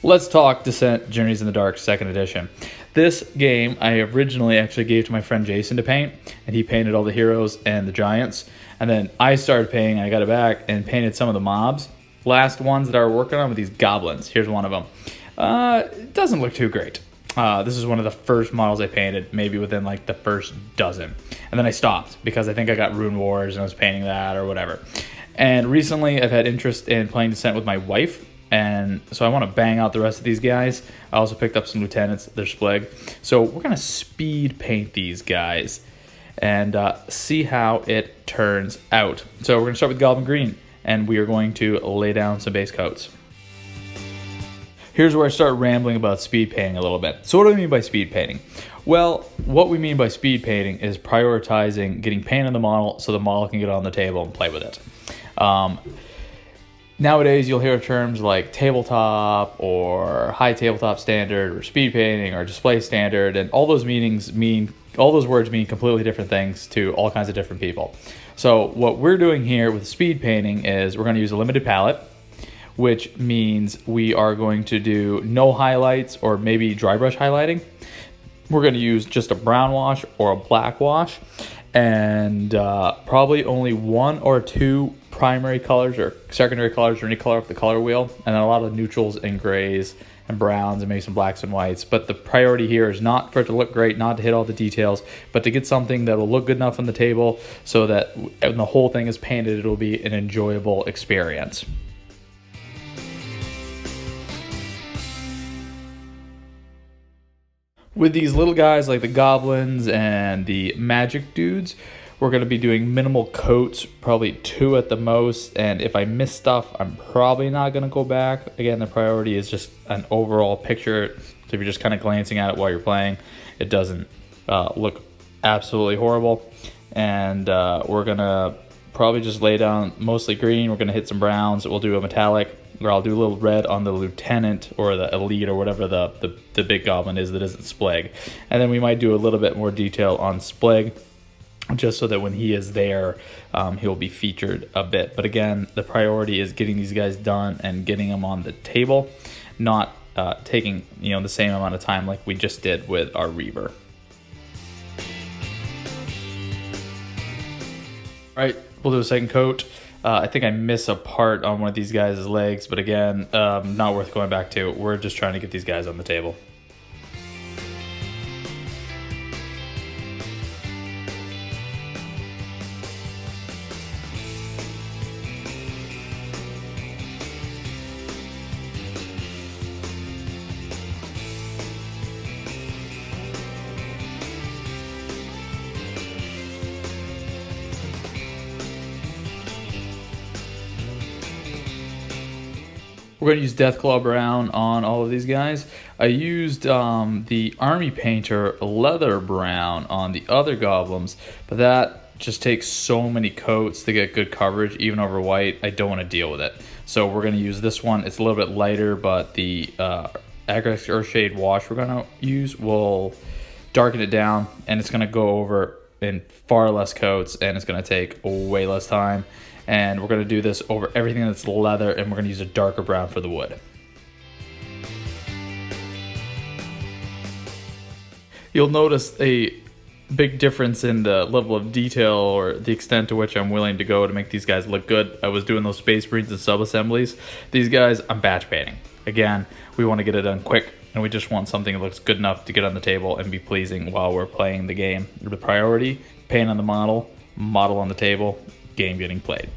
Let's talk Descent Journeys in the Dark 2nd Edition. This game I originally actually gave to my friend Jason to paint, and he painted all the heroes and the giants. And then I started painting, I got it back, and painted some of the mobs. Last ones that I was working on were these goblins. Here's one of them. It doesn't look too great. This is one of the first models I painted, maybe within like the first dozen. And then I stopped because I think I got Rune Wars and I was painting that or whatever. And recently I've had interest in playing Descent with my wife. And so I want to bang out the rest of these guys. I also picked up some lieutenants, they're splig. So we're going to speed paint these guys and see how it turns out. So we're going to start with Goblin Green, and we are going to lay down some base coats. Here's where I start rambling about speed painting a little bit. So what do I mean by speed painting? Well, what we mean by speed painting is prioritizing getting paint on the model so the model can get on the table and play with it. Nowadays, you'll hear terms like tabletop or high tabletop standard or speed painting or display standard, and all those words mean completely different things to all kinds of different people. So what we're doing here with speed painting is we're going to use a limited palette, which means we are going to do no highlights or maybe dry brush highlighting. We're going to use just a brown wash or a black wash, and probably only one or two primary colors or secondary colors or any color off the color wheel, and then a lot of neutrals and grays and browns and maybe some blacks and whites. But the priority here is not for it to look great, not to hit all the details, but to get something that will look good enough on the table so that when the whole thing is painted, it'll be an enjoyable experience. With these little guys like the goblins and the magic dudes, we're going to be doing minimal coats, probably 2 at the most, and if I miss stuff, I'm probably not going to go back. Again, the priority is just an overall picture, so if you're just kind of glancing at it while you're playing, it doesn't look absolutely horrible. And we're going to probably just lay down mostly green. We're going to hit some browns. We'll do a metallic, or I'll do a little red on the lieutenant or the elite or whatever the big goblin is that isn't splig. And then we might do a little bit more detail on splig, just so that when he is there, he'll be featured a bit. But again, the priority is getting these guys done and getting them on the table, not taking the same amount of time like we just did with our Reaver. All right, we'll do a second coat. I think I miss a part on one of these guys' legs, but again, not worth going back to. We're just trying to get these guys on the table. We're going to use Deathclaw Brown on all of these guys. I used the Army Painter Leather Brown on the other goblins, but that just takes so many coats to get good coverage, even over white. I don't want to deal with it. So we're going to use this one. It's a little bit lighter, but the Agric Earthshade wash we're going to use will darken it down, and it's going to go over in far less coats, and it's going to take way less time. And we're going to do this over everything that's leather, and we're going to use a darker brown for the wood. You'll notice a big difference in the level of detail or the extent to which I'm willing to go to make these guys look good. I was doing those Space Marines and sub-assemblies. These guys, I'm batch painting. Again, we want to get it done quick, and we just want something that looks good enough to get on the table and be pleasing while we're playing the game. The priority, paint on the model on the table, game getting played.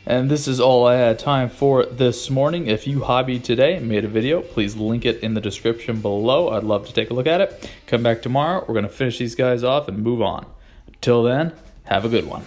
And this is all I had time for this morning. If you hobbied today and made a video, please link it in the description below. I'd love to take a look at it. Come back tomorrow. We're going to finish these guys off and move on. Until then, have a good one.